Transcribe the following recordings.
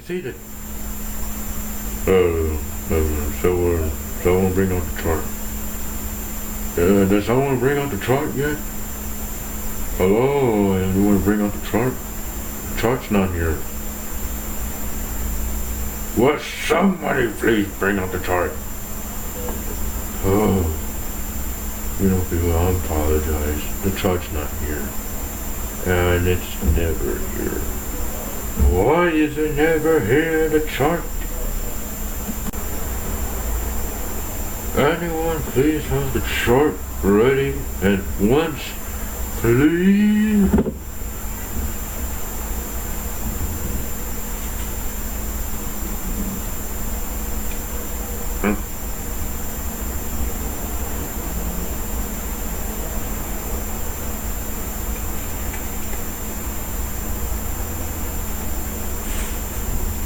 can see that. Someone bring out the chart. Does someone bring out the chart yet? Hello, anyone bring out the chart? The chart's not here. Will somebody please bring out the chart? Oh, people, I apologize. The chart's not here. And it's never here. Why is it never here, the chart? Anyone please have the chart ready at once, please?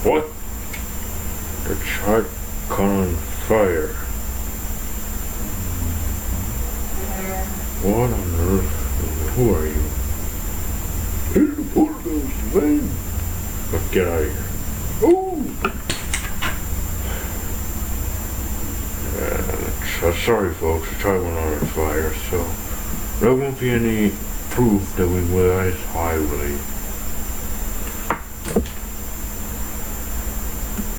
What? The chart caught on fire. What on earth? Who are you? Here's the portals, man. Let's get out of here. Oh! Sorry folks, the chart went on fire, so there won't be any proof that we rise highway.